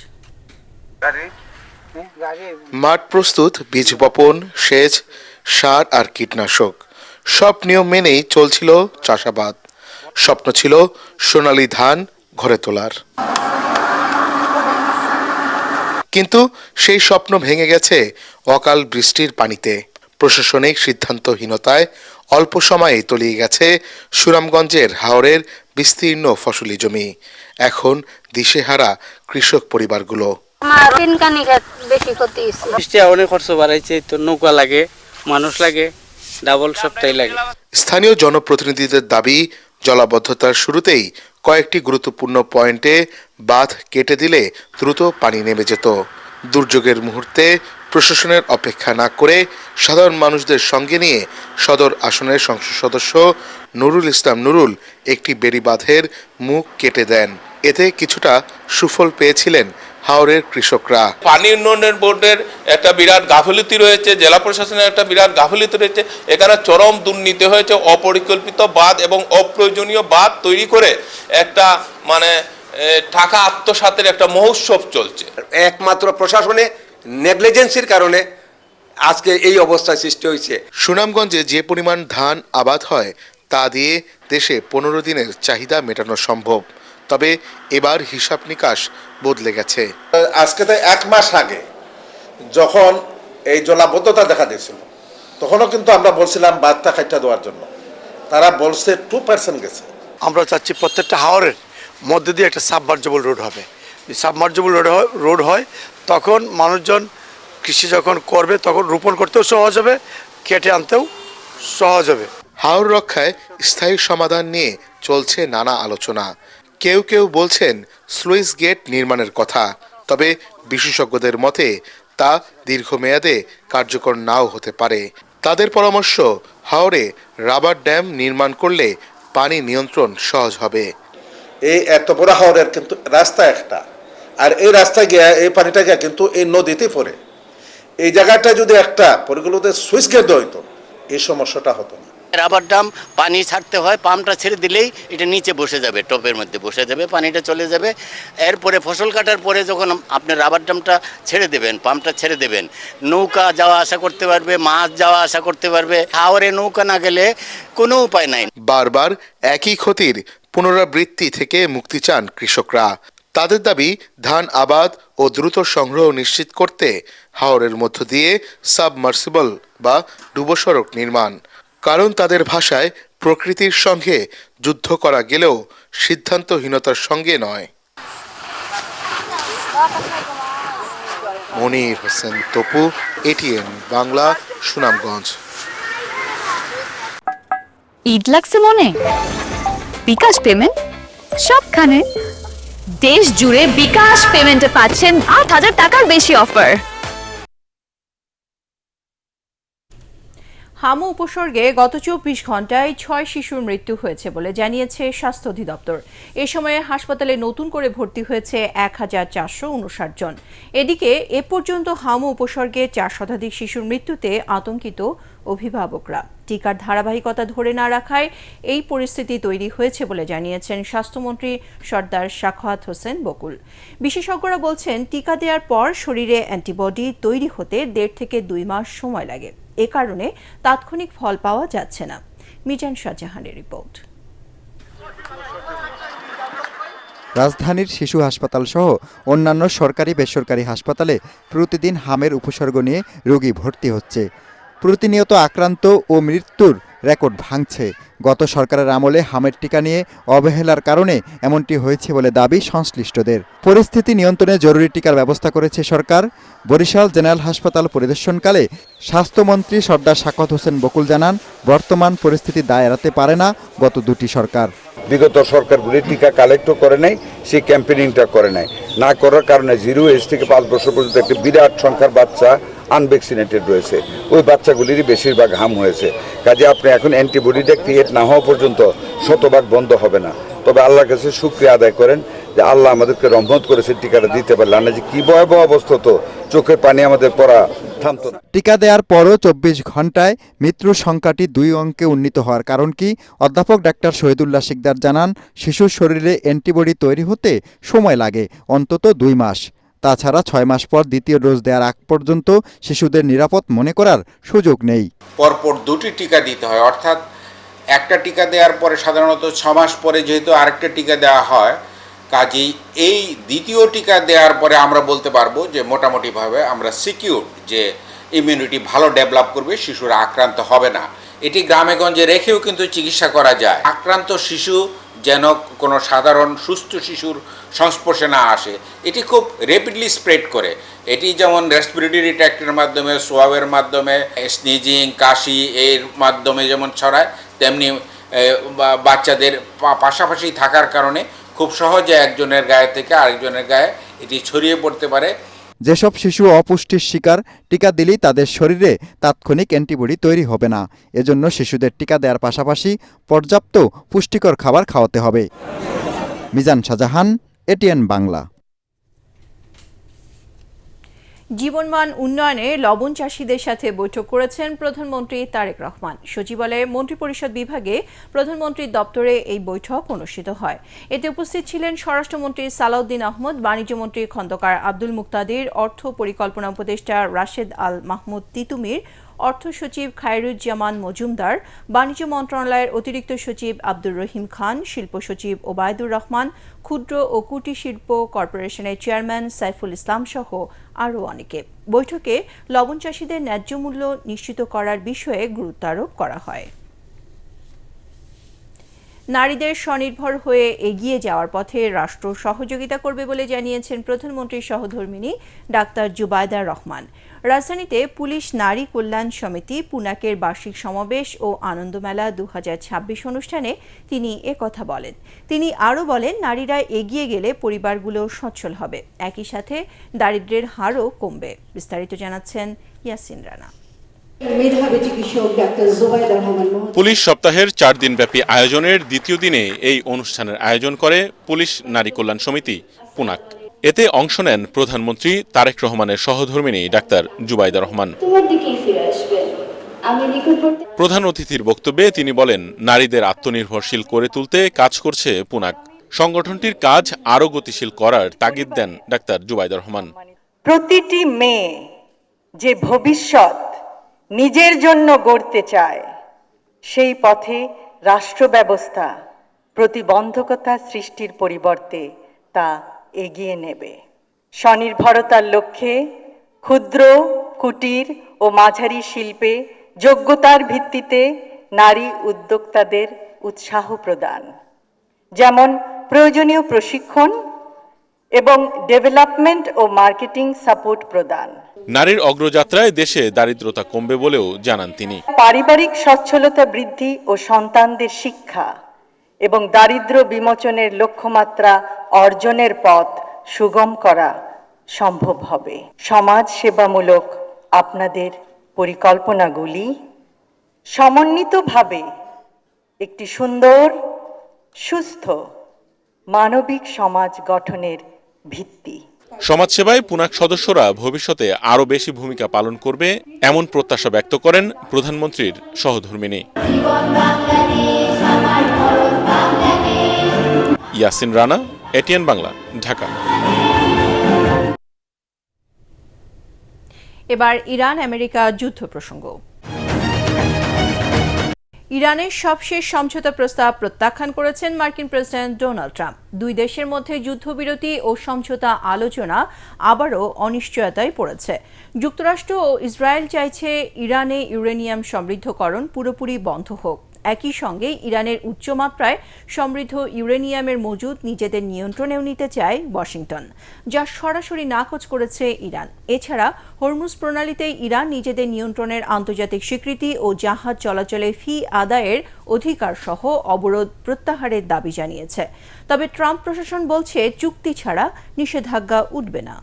[SPEAKER 14] মাঠ প্রস্তুত, বীজ বপন, সেচ, সার আর কীটনাশক সব নিয়ম মেনেই চলছিল চাষাবাদ। স্বপ্ন ছিল সোনালী ধান ঘরে তোলার, কিন্তু সেই স্বপ্ন ভেঙে গেছে অকাল বৃষ্টির পানিতে। প্রশাসনিক সিদ্ধান্তহীনতায় অল্প সময়ে তলিয়ে গেছে সুনামগঞ্জের হাওরের বিস্তীর্ণ ফসলি জমি। এখন দিশেহারা কৃষক পরিবারগুলো।
[SPEAKER 15] বৃষ্টি অনেক খরচ বাড়াইছে, তো নৌকা লাগে, মানুষ লাগে, ডাবল সবটাই লাগে।
[SPEAKER 14] স্থানীয় জনপ্রতিনিধিদের দাবি, জলাবদ্ধতার শুরুতেই কয়েকটি গুরুত্বপূর্ণ পয়েন্টে বাঁধ কেটে দিলে দ্রুত পানি নেমে যেত। দুর্যোগের মুহূর্তে প্রশাসনের অপেক্ষা না করে সাধারণ মানুষদের সঙ্গে নিয়ে সদর আসনের সংসদ সদস্য নুরুল ইসলাম নুরুল একটি বেড়ি বাঁধের মুখ কেটে দেন। এতে কিছুটা সুফল পেয়েছিলেন হাওরের কৃষকরা।
[SPEAKER 4] পানি উন্নয়ন বোর্ডের একটা বিরাট গাফিলতি রয়েছে, জেলা প্রশাসনের একটা বিরাট গাফিলতি রয়েছে। এখানে চরম দুর্নীতি হয়েছে, অপরিকল্পিত বাঁধ এবং অপ্রয়োজনীয় বাঁধ তৈরি করে একটা টাকা আত্মসাতের একটা মহোৎসব চলছে।
[SPEAKER 16] একমাত্র প্রশাসনে নেগলিজেন্সির কারণে আজকে এই অবস্থা সৃষ্টি হয়েছে।
[SPEAKER 14] সুনামগঞ্জে যে পরিমাণ ধান আবাদ হয় তা দিয়ে দেশে 15 দিনের চাহিদা মেটানো সম্ভব। তবে এবার হিসাব নিকাশ বদলে গেছে।
[SPEAKER 10] আজকে তো 1 মাস আগে যখন এই জলাবদ্ধতা দেখা দিয়েছিল তখনও কিন্তু আমরা বলছিলাম বাঁধটা কাটতে দেওয়ার জন্য, তারা বলছে 2% গেছে।
[SPEAKER 17] আমরা চাচ্ছি প্রত্যেকটা হাওরের মধ্যে দিয়ে একটা সাবমার্জেবল রোড হবে। সাবমার্জেবল রোড হয় তখন মানুষজন কৃষি যখন করবে তখন রোপণ করতেও সহজ হবে, কেটে আনতেও সহজ হবে।
[SPEAKER 14] হাওর রক্ষায় স্থায়ী সমাধান নিয়ে চলছে নানা আলোচনা। কেউ কেউ বলছেন স্লুইস গেট নির্মাণের কথা, তবে বিশেষজ্ঞদের মতে তা দীর্ঘমেয়াদে কার্যকর নাও হতে পারে। তাদের পরামর্শ, হাওরে রাবার ড্যাম নির্মাণ করলে পানি নিয়ন্ত্রণ সহজ হবে।
[SPEAKER 10] এই এত বড় হাওরের কিন্তু রাস্তা একটা, আর এই রাস্তায় গিয়ে এই পানিটা গিয়ে কিন্তু এই নদীতে পড়ে। এই জায়গাটা যদি একটা পরিগুলোতে সুইচ গেট হইতো এই সমস্যাটা হতো না।
[SPEAKER 18] রাবার ড্যাম পানি ছাড়তে হয়, পাম্পটা ছেড়ে দিলেই এটা নিচে বসে যাবে, টপের মধ্যে বসে যাবে, পানিটা চলে যাবে। এরপরে ফসল কাটার পরে যখন আপনি রাবার ড্যামটা ছেড়ে দেবেন, পাম্পটা ছেড়ে দেবেন, নৌকা যাওয়া আসা করতে পারবে, মাছ যাওয়া আসা করতে পারবে। হাওরে নৌকা না গেলে কোনো উপায় নাই।
[SPEAKER 14] বারবার একই ক্ষতির পুনরাবৃত্তি থেকে মুক্তি চান কৃষকরা। তাদের দাবি, ধান আবাদ ও দ্রুত সংগ্রহ নিশ্চিত করতে হাওরের মধ্য দিয়ে সাবমার্সিবল বা ডুবোসড়ক নির্মাণ। কারণ তাদের ভাষায় প্রকৃতির সঙ্গে যুদ্ধ করা গেলেও সিদ্ধান্তহীনতার সঙ্গে নয়। মনির হোসেন তপু, এটিএন বাংলা, সুনামগঞ্জ।
[SPEAKER 19] ঈদ লাগছে মনে? বিকাশ পেমেন্ট সবখানে, দেশ জুড়ে বিকাশ পেমেন্টে পাচ্ছেন ৮,০০০ টাকার বেশি অফার।
[SPEAKER 1] হামু উপসর্গে গত ২৪ ঘন্টায় ৬ শিশুর মৃত্যু হয়েছে বলে জানিয়েছে স্বাস্থ্য অধিদপ্তর। এ সময়ে হাসপাতালে নতুন করে ভর্তি হয়েছে ১,৪৫৯ জন। এদিকে এ পর্যন্ত হামু উপসর্গে ৪ শতাধিক শিশুর মৃত্যুতে আতঙ্কিত অভিভাবকরা। টিকার ধারাবাহিকতা ধরে না রাখায় এই পরিস্থিতি তৈরি হয়েছে বলে জানিয়েছেন স্বাস্থ্যমন্ত্রী সর্দার সাখাওয়াত হোসেন বকুল। বিশেষজ্ঞরা বলছেন, টিকা দেওয়ার পর শরীরে অ্যান্টিবডি তৈরি হতে ১.৫ থেকে ২ মাস সময় লাগে। এ কারণে তাৎক্ষণিক ফল পাওয়া যাচ্ছে না। মিজান শাহজাহানের রিপোর্ট।
[SPEAKER 20] রাজধানীর শিশু হাসপাতাল সহ অন্যান্য সরকারি বেসরকারি হাসপাতালে প্রতিদিন হামের উপসর্গ নিয়ে রোগী ভর্তি হচ্ছে। প্রতিনিয়ত আক্রান্ত ও মৃত্যুর রেকর্ড ভাঙছে। গত সরকারের আমলে হামের টিকা নিয়ে অবহেলার কারণে এমনটি হয়েছে বলে দাবি সংশ্লিষ্টদের। পরিস্থিতি নিয়ন্ত্রণে জরুরি টিকার ব্যবস্থা করেছে সরকার। বরিশাল জেনারেল হাসপাতাল পরিদর্শনকালে স্বাস্থ্যমন্ত্রী সর্দার সাখাওয়াত হোসেন বকুল জানান, বর্তমান পরিস্থিতি দায় এড়াতে পারে না গত দুটি সরকার।
[SPEAKER 21] বিগত সরকারগুলি টিকা কালেক্টও করে নাই, সেই ক্যাম্পেনিংটা করে নাই। না করার কারণে 0 এজ থেকে 5 বছর পর্যন্ত একটা বিরাট সংখ্যার বাচ্চা আনভ্যাকসিনেটেড রয়েছে। ওই বাচ্চাগুলিরই বেশিরভাগ হাম হয়েছে। কাজে আপনি এখন অ্যান্টিবডিটা ক্রিয়েট না হওয়া পর্যন্ত শতভাগ বন্ধ হবে না। তবে আল্লাহর কাছে শুকরিয়া আদায় করেন যে আল্লাহ আমাদেরকে রহমত করেছে, টিকাটা দিতে পারলাম না। যে কি ভয়াবহ অবস্থা, তো চোখের পানি আমাদের পড়া থামতো না।
[SPEAKER 20] টিকা দেওয়ার পরও ২৪ ঘন্টায় মৃত্যুর সংখ্যাটি ২ অঙ্কে উন্নীত হওয়ার কারণ কি? অধ্যাপক ডাক্তার শহীদুল্লাহ শিকদার জানান, শিশুর শরীরে অ্যান্টিবডি তৈরি হতে সময় লাগে অন্তত ২ মাস। তাছাড়া ৬ মাস পর দ্বিতীয় ডোজ দেওয়ার আগ পর্যন্ত শিশুদের নিরাপদ মনে করার সুযোগ নেই।
[SPEAKER 22] পরপর 2টি টিকা দিতে হয়, অর্থাৎ একটা টিকা দেওয়ার পরে সাধারণত 6 মাস পরে যেহেতু আরেকটা টিকা দেওয়া হয়, কাজেই এই দ্বিতীয় টিকা দেওয়ার পরে আমরা বলতে পারবো যে মোটামুটিভাবে আমরা সিকিউর যে ইমিউনিটি ভালো ডেভেলপ করবে, শিশুরা আক্রান্ত হবে না। এটি গ্রামে গঞ্জে রেখেও কিন্তু চিকিৎসা করা যায়। আক্রান্ত শিশু যেন কোনো সাধারণ সুস্থ শিশুর সংস্পর্শে না আসে। এটি খুব র্যাপিডলি স্প্রেড করে। এটি যেমন রেসপিরেটরি ট্র্যাক্টের মাধ্যমে, সোয়াবের মাধ্যমে, স্নিজিং, কাশি এর মাধ্যমে যেমন ছড়ায়, তেমনি বাচ্চাদের পাশাপাশি থাকার কারণে খুব সহজে একজনের গায়ে থেকে আরেকজনের গায়ে এটি ছড়িয়ে পড়তে পারে।
[SPEAKER 20] যেসব শিশু অপুষ্টির শিকার, টিকা দিলেই তাদের শরীরে তাৎক্ষণিক অ্যান্টিবডি তৈরি হবে না। এজন্য শিশুদের টিকা দেওয়ার পাশাপাশি পর্যাপ্ত পুষ্টিকর খাবার খাওয়াতে হবে। মিজান শাহজাহান, এটিএন বাংলা।
[SPEAKER 1] জীবনমান উন্নয়নে লবণ চাষীদের সাথে বৈঠক করেছেন প্রধানমন্ত্রী তারেক রহমান। সচিবালয়ে মন্ত্রিপরিষদ বিভাগে প্রধানমন্ত্রীর দপ্তরে এই বৈঠক অনুষ্ঠিত হয়। এতে উপস্থিত ছিলেন স্বরাষ্ট্রমন্ত্রী সালাউদ্দিন আহমদ, বাণিজ্যমন্ত্রী খন্দকার আব্দুল মুক্তাদির, অর্থ পরিকল্পনা উপদেষ্টা রাশেদ আল মাহমুদ তিতুমির, অর্থ সচিব খায়রুজ্জামান মজুমদার, বাণিজ্য মন্ত্রণালয়ের অতিরিক্ত সচিব আব্দুর রহিম খান, শিল্প সচিব ওবায়দুর রহমান, ক্ষুদ্র ও কুটির শিল্প কর্পোরেশনের চেয়ারম্যান সাইফুল ইসলাম সহ আরও অনেকে। বৈঠকে লবণ চাষিদের ন্যায্য মূল্য নিশ্চিত করার বিষয়ে গুরুত্ব আরোপ করা হয়। নারীদের স্বনির্ভর হয়ে এগিয়ে যাওয়ার পথে রাষ্ট্র সহযোগিতা করবে বলে জানিয়েছেন প্রধানমন্ত্রীর সহধর্মিণী ডাক্তার জুবাইদা রহমান। রাজধানীতে পুলিশ নারী কল্যাণ সমিতি পুনাকের বার্ষিক সমাবেশ ও আনন্দমেলা 2026 অনুষ্ঠানে তিনি একথা বলেন। তিনি আরও বলেন, নারীরা এগিয়ে গেলে পরিবারগুলো সচ্ছল হবে, একই সাথে দারিদ্র্যের হারও কমবে। বিস্তারিত জানাচ্ছেন ইয়াসিন রানা।
[SPEAKER 2] পুলিশ সপ্তাহের 4 দিনব্যাপী আয়োজনের দ্বিতীয় দিনে এই অনুষ্ঠানের আয়োজন করে পুলিশ নারী কল্যাণ সমিতি পুনাক। এতে অংশ নেন প্রধানমন্ত্রী তারেক রহমানের সহধর্মিণী ডাক্তার জুবাইদা রহমান। প্রধান অতিথির বক্তব্যে তিনি বলেন, নারীদের আত্মনির্ভরশীল করে তুলতে কাজ করছে পুনাক। সংগঠনটির কাজ আরও গতিশীল করার তাগিদ দেন ডাক্তার জুবাইদা রহমান।
[SPEAKER 3] প্রতিটি মেয়ে যে ভবিষ্যৎ নিজের জন্য গড়তে চায়, সেই পথে রাষ্ট্র ব্যবস্থা প্রতিবন্ধকতা সৃষ্টির পরিবর্তে তা এগিয়ে নেবে। স্বনির্ভরতার লক্ষ্যে ক্ষুদ্র, কুটির ও মাঝারি শিল্পে যোগ্যতার ভিত্তিতে নারী উদ্যোক্তাদের উৎসাহ প্রদান, যেমন প্রয়োজনীয় প্রশিক্ষণ এবং ডেভেলপমেন্ট ও মার্কেটিং সাপোর্ট প্রদান।
[SPEAKER 2] নারীর অগ্রযাত্রায় দেশে দারিদ্রতা কমবে বলেও জানান তিনি।
[SPEAKER 3] পারিবারিক সচ্ছলতা বৃদ্ধি ও সন্তানদের শিক্ষা এবং দারিদ্র্য বিমোচনের লক্ষ্যমাত্রা অর্জনের পথ সুগম করা সম্ভব হবে। সমাজ সেবামূলক আপনাদের পরিকল্পনাগুলি সমন্বিতভাবে একটি সুন্দর, সুস্থ, মানবিক সমাজ গঠনের ভিত্তি।
[SPEAKER 2] সমাজসেবায় পুনাক সদস্যরা ভবিষ্যতে আরও বেশি ভূমিকা পালন করবে এমন প্রত্যাশা ব্যক্ত করেন প্রধানমন্ত্রীর সহধর্মিণী। ইয়াসিন রানা, এটিএন বাংলা, ঢাকা।
[SPEAKER 1] এবার ইরান আমেরিকা যুদ্ধ প্রসঙ্গ। ইরানের সবশেষ সমঝোতা প্রস্তাব প্রত্যাখ্যান করেছেন মার্কিন প্রেসিডেন্ট ডোনাল্ড ট্রাম্প। দুই দেশের মধ্যে যুদ্ধবিরতি ও সমঝোতা আলোচনা আবারও অনিশ্চয়তায় পড়েছে। যুক্তরাষ্ট্র ও ইসরায়েল চাইছে ইরানে ইউরেনিয়াম সমৃদ্ধকরণ পুরোপুরি বন্ধ হোক। একই সঙ্গে ইরানের উচ্চমাত্রায় সমৃদ্ধ ইউরেনিয়ামের মজুদ নিজেদের নিয়ন্ত্রণেও নিতে চায় ওয়াশিংটন, যা সরাসরি নাকচ করেছে ইরান। এছাড়া হরমুজ প্রণালীতে ইরান নিজেদের নিয়ন্ত্রণের আন্তর্জাতিক স্বীকৃতি ও জাহাজ চলাচলে ফি আদায়ের অধিকার সহ অবরোধ প্রত্যাহারের দাবি জানিয়েছে। তবে ট্রাম্প প্রশাসন বলছে, চুক্তি ছাড়া নিষেধাজ্ঞা উঠবে না।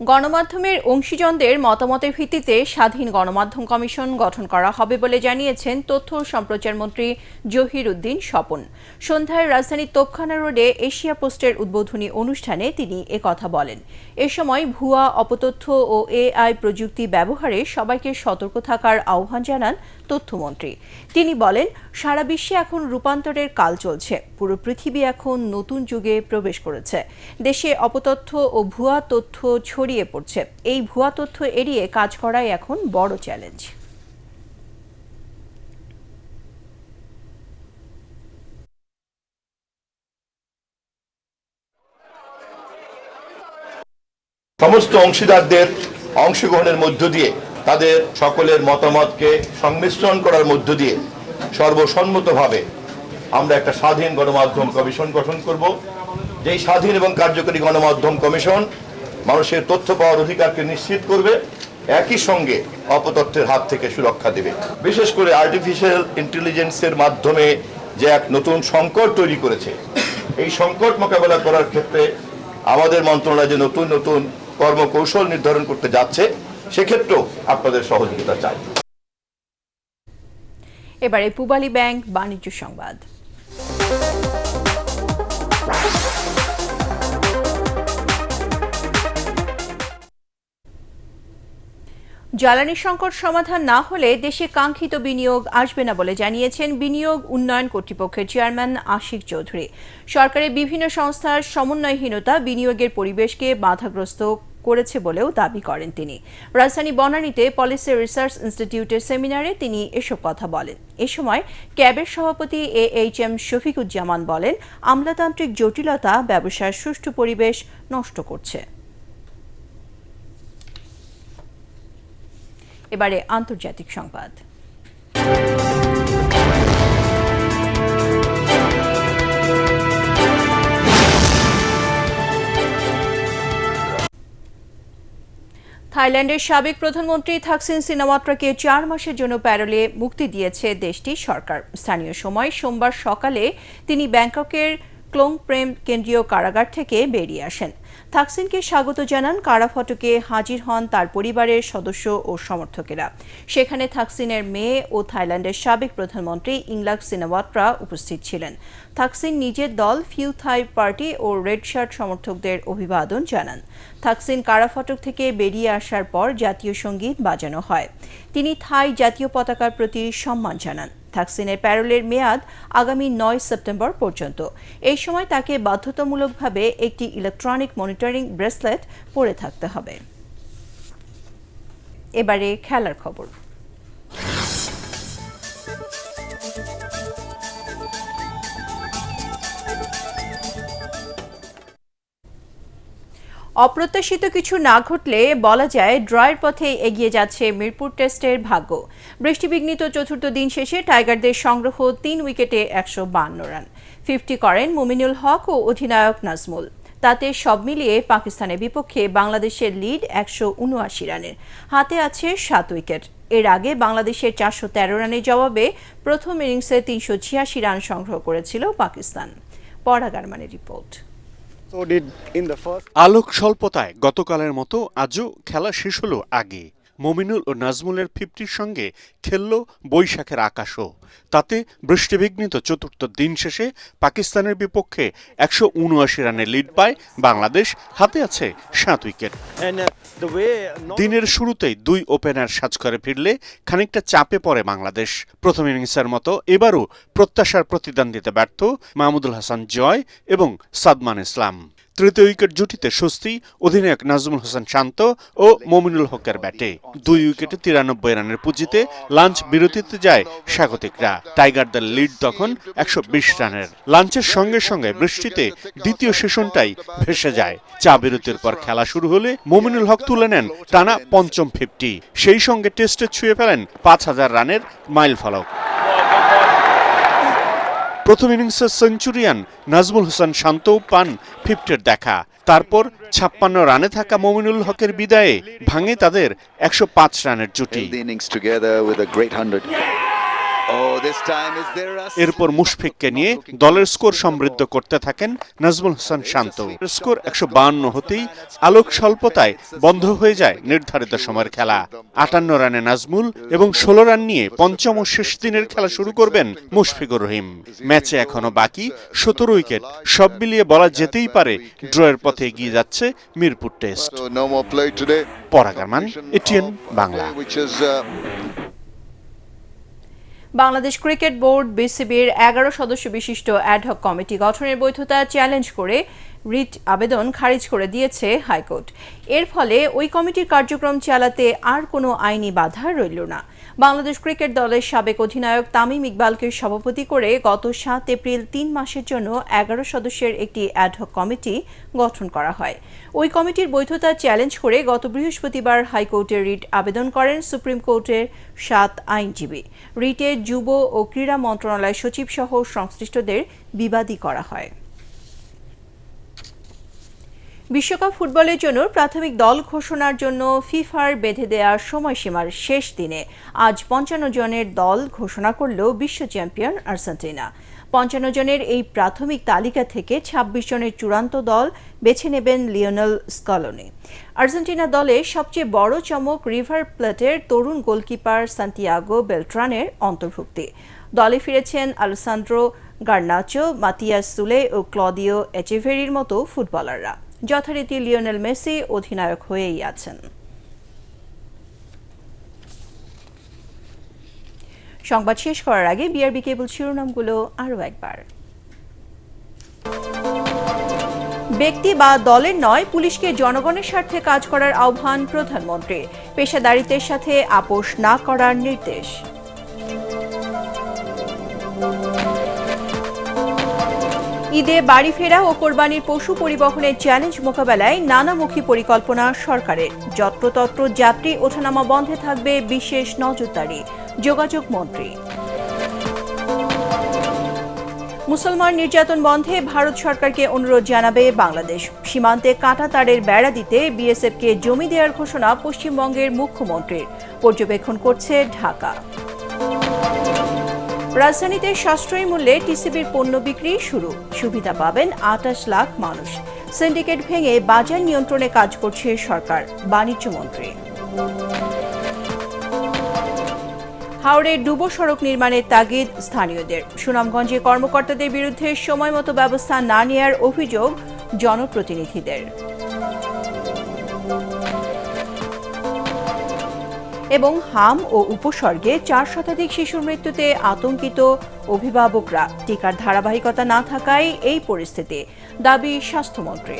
[SPEAKER 1] গণমাধ্যমের অংশীজনদের মতামতের ভিত্তিতে স্বাধীন গণমাধ্যম কমিশন গঠন করা হবে বলে জানিয়েছেন তথ্য ও সম্প্রচার মন্ত্রী জহির উদ্দিন স্বপন। সন্ধ্যায় রাজধানীর তোপখানা রোডে এশিয়া পোস্টের উদ্বোধনী অনুষ্ঠানে তিনি একথা বলেন। এ সময় ভুয়া, অপতথ্য ও এআই প্রযুক্তি ব্যবহারে সবাইকে সতর্ক থাকার আহ্বান জানান তথ্যমন্ত্রী। তিনি বলেন, সারা বিশ্বে এখন রূপান্তরের কাল চলছে, পুরো পৃথিবী এখন নতুন যুগে প্রবেশ করেছে। দেশে অপতথ্য ও ভুয়া তথ্য ছড়িয়ে পড়ছে। এই ভুয়া তথ্য এড়িয়ে কাজ করাই এখন বড় চ্যালেঞ্জ।
[SPEAKER 23] সমস্ত অংশীদারদের অংশগ্রহণের মধ্য দিয়ে, তাদের সকলের মতামতকে সংমিশ্রণ করার মধ্য দিয়ে সর্বসম্মতভাবে আমরা একটা স্বাধীন গণমাধ্যম কমিশন গঠন করব। যেই স্বাধীন এবং কার্যকরী গণমাধ্যম কমিশন মানুষের তথ্য পাওয়ার অধিকারকে নিশ্চিত করবে, একই সঙ্গে অপতথ্যের হাত থেকে সুরক্ষা দেবে। বিশেষ করে আর্টিফিশিয়াল ইন্টেলিজেন্সের মাধ্যমে যে এক নতুন সংকট তৈরি করেছে, এই সংকট মোকাবেলা করার ক্ষেত্রে আমাদের মন্ত্রণালয় যে নতুন নতুন কর্মকৌশল নির্ধারণ করতে যাচ্ছে, সেক্ষেত্রেও আপনাদের সহযোগিতা চাই।
[SPEAKER 1] এবারে পূবালী ব্যাংক বাণিজ্য সংবাদ। জ্বালানি সংকট সমাধান না হলে দেশে কাঙ্ক্ষিত বিনিয়োগ আসবে না বলে জানিয়েছেন বিনিয়োগ উন্নয়ন কর্তৃপক্ষের চেয়ারম্যান আশিক চৌধুরী। সরকারের বিভিন্ন সংস্থার সমন্বয়হীনতা বিনিয়োগের পরিবেশকে বাধাগ্রস্ত করেছে বলেও দাবি করেন তিনি। রাজধানী বনানীতে পলিসি রিসার্চ ইনস্টিটিউটের সেমিনারে তিনি এসব কথা বলেন। এ সময় ক্যাবের সভাপতি AHM শফিকুজ্জামান বলেন, আমলাতান্ত্রিক জটিলতা ব্যবসার সুষ্ঠু পরিবেশ নষ্ট করছে। এবারে আন্তর্জাতিক সংবাদ। থাইল্যান্ডের সাবেক প্রধানমন্ত্রী থাকসিন সিনাওয়াত্রাকে 4 মাসের জন্য প্যারোলে মুক্তি দিয়েছে দেশটির সরকার। স্থানীয় সময় সোমবার সকালে তিনি ব্যাংককের ক্লোং প্রেম কেন্দ্রীয় কারাগার থেকে বেরিয়ে আসেন। থাকসিনকে স্বাগত জানান কারা ফটকে হাজির হন তার পরিবারের সদস্য ও সমর্থকেরা। সেখানে থাকসিনের মেয়ে ও থাইল্যান্ডের সাবেক প্রধানমন্ত্রী ইংলাক সিনাওয়াত্রা উপস্থিত ছিলেন। থাকসিন নিজের দল ফিউ থাই পার্টি ও রেড শার্ট সমর্থকদের অভিবাদন জানান। থাকসিন কারা ফটক থেকে বেরিয়ে আসার পর জাতীয় সঙ্গীত বাজানো হয়। তিনি থাই জাতীয় পতাকার প্রতি সম্মান জানান। থাকসিনের প্যারোলের মেয়াদ আগামী 9 সেপ্টেম্বর পর্যন্ত। এই সময় তাকে বাধ্যতামূলকভাবে একটি ইলেকট্রনিক মনিটরিং ব্রেসলেট পরে থাকতে হবে। এবারে খেলার খবর। অপ্রত্যাশিত কিছু না ঘটলে বলা যায় ড্রয়ের পথে এগিয়ে যাচ্ছে মিরপুর টেস্টের ভাগ্য। বৃষ্টিবিঘ্নিত চতুর্থ দিন শেষে টাইগারদের সংগ্রহ 3 উইকেটে 152 রান। 50 করেন মুমিনুল হক ও অধিনায়ক নাজমুল। তাতে সব মিলিয়ে পাকিস্তানের বিপক্ষে বাংলাদেশের লিড 179 রানের। হাতে আছে 7 উইকেট। এর আগে বাংলাদেশের 413 রানের জবাবে প্রথম ইনিংসে 386 রান সংগ্রহ করেছিল পাকিস্তান। পরাগ আরমানের রিপোর্ট।
[SPEAKER 5] আলোক স্বল্পতায় গতকালের মতো আজও খেলা শেষ হলো আগে। মুমিনুল ও নাজমুলের 50-র সঙ্গে খেলল বৈশাখের আকাশও। তাতে বৃষ্টিবিঘ্নিত চতুর্থ দিন শেষে পাকিস্তানের বিপক্ষে 179 রানের লিড পায় বাংলাদেশ। হাতে আছে 7 উইকেট। দিনের শুরুতেই 2 ওপেনার সাজঘরে ফিরলে খানিকটা চাপে পড়ে বাংলাদেশ। প্রথম ইনিংসের মতো এবারও প্রত্যাশার প্রতিদান দিতে ব্যর্থ মাহমুদুল হাসান জয় এবং সাদমান ইসলাম। তৃতীয় উইকেট জুটিতে স্বস্তি অধিনায়ক নাজমুল হোসেন শান্ত ও মমিনুল হকের ব্যাটে। 2 উইকেটে 93 রানের পুঁজিতে লাঞ্চ বিরতিতে যায় স্বাগতিকরা। টাইগারদের লিড তখন 120 রানের। লাঞ্চের সঙ্গে সঙ্গে বৃষ্টিতে দ্বিতীয় সেশনটাই ভেসে যায়। চা বিরতির পর খেলা শুরু হলে মমিনুল হক তুলে নেন টানা পঞ্চম 50। সেই সঙ্গে টেস্টে ছুঁয়ে ফেলেন 5000 রানের মাইল ফলক। প্রথম ইনিংসে সেঞ্চুরিয়ান নাজমুল হোসেন শান্তও পান 50-র দেখা। তারপর 56 রানে থাকা মমিনুল হকের বিদায়ে ভাঙে তাদের 105 রানের জুটি। এরপর মুশফিককে নিয়ে দলের স্কোর সমৃদ্ধ করতে থাকেন নাজমুল হোসেন শান্ত। স্কোর 152 হতেই আলোক স্বল্পতায় বন্ধ হয়ে যায় নির্ধারিত সময়ের খেলা। 58 রানে নাজমুল এবং 16 রান নিয়ে পঞ্চম ও শেষ দিনের খেলা শুরু করবেন মুশফিকুর রহিম। ম্যাচে এখনো বাকি 17 উইকেট। সব মিলিয়ে বলা যেতেই পারে ড্রয়ের পথে এগিয়ে যাচ্ছে মিরপুর টেস্ট। পরাগ Arman, ATN Bangla.
[SPEAKER 1] Bangladesh cricket board বিসিবির 11 সদস্য বিশিষ্ট অ্যাডহক কমিটি গঠনের বৈধতা চ্যালেঞ্জ করে রিট আবেদন খারিজ করে দিয়েছে হাইকোর্ট। এর ফলে ওই কমিটির কার্যক্রম চালাতে আর কোনো আইনি বাধা রইল না। বাংলাদেশ ক্রিকেট দলের সাবেক অধিনায়ক তামিম ইকবালকে সভাপতি করে গত 7 এপ্রিল 3 মাসের জন্য 11 সদস্যের একটি অ্যাডহক কমিটি গঠন করা হয়। ওই কমিটির বৈধতা চ্যালেঞ্জ করে গত বৃহস্পতিবার হাইকোর্টে রিট আবেদন করেন সুপ্রিম কোর্টের 7 আইনজীবী। রিটে যুব ও ক্রীড়া মন্ত্রণালয় সচিব সহ সংশ্লিষ্টদের বিবাদী করা হয়। বিশ্বকাপ ফুটবলের জন্য প্রাথমিক দল ঘোষণার জন্য ফিফার বেঁধে দেওয়া সময়সীমার শেষ দিনে আজ 55 জনের দল ঘোষণা করল বিশ্ব চ্যাম্পিয়ন আর্জেন্টিনা। 55 জনের এই প্রাথমিক তালিকা থেকে 26 জনের চূড়ান্ত দল বেছে নেবেন লিওনেল স্কলোনি। আর্জেন্টিনা দলে সবচেয়ে বড় চমক রিভার প্লেটের তরুণ গোলকিপার সান্তিয়াগো বেলট্রানের অন্তর্ভুক্তি। দলে ফিরেছেন আলেসান্দ্রো গার্নাচো, মাতিয়াস সুলে ও ক্লদিও এচেভেরির মতো ফুটবলাররা। যথারীতি লিওনেল মেসি অধিনায়ক হয়েই আছেন। সংবাদ শেষ করার আগে বিআরবি কেবল শিরোনামগুলো আরও একবার। ব্যক্তি বা দলের নয়, পুলিশকে জনগণের স্বার্থে কাজ করার আহ্বান প্রধানমন্ত্রী। পেশাদারিত্বের সাথে আপোষ না করার নির্দেশ। ঈদে বাড়ি ফেরা ও কোরবানির পশু পরিবহনের চ্যালেঞ্জ মোকাবেলায় নানামুখী পরিকল্পনা সরকারের। যত্রতত্র যাত্রী ওঠানামা বন্ধে থাকবে বিশেষ নজরদারি, যোগাযোগ মন্ত্রী। মুসলমান নির্যাতন বন্ধে ভারত সরকারকে অনুরোধ জানাবে বাংলাদেশ। সীমান্তে কাঁটাতারের বেড়া দিতে বিএসএফকে জমি দেওয়ার ঘোষণা পশ্চিমবঙ্গের মুখ্যমন্ত্রীর। পর্যবেক্ষণ করছে ঢাকা। রাজধানীতে সাশ্রয়ী মূল্যে টিসিবির পণ্য বিক্রি শুরু। সুবিধা পাবেন ২৮ লাখ মানুষ। সিন্ডিকেট ভেঙে বাজার নিয়ন্ত্রণে কাজ করছে সরকার, বাণিজ্য মন্ত্রী। হাওড়ে ডুবো সড়ক নির্মাণের তাগিদ স্থানীয়দের। সুনামগঞ্জে কর্মকর্তাদের বিরুদ্ধে সময়মতো ব্যবস্থা না নেওয়ার অভিযোগ জনপ্রতিনিধিদের। এবং হাম ও উপসর্গে ৪ শতাধিক শিশুর মৃত্যুতে আতঙ্কিত অভিভাবকরা। টিকার ধারাবাহিকতা না থাকায় এই পরিস্থিতি, দাবি স্বাস্থ্যমন্ত্রী।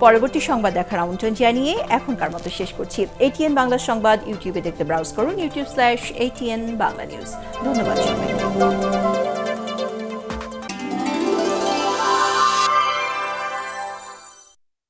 [SPEAKER 1] পরবর্তী সংবাদ দেখার আমন্ত্রণ জানিয়ে এখনকার মতো শেষ করছি। ATN বাংলা সংবাদ ইউটিউবে দেখতে ব্রাউজ করুন, youtube/ATN বাংলা নিউজ। ধন্যবাদ সবাইকে।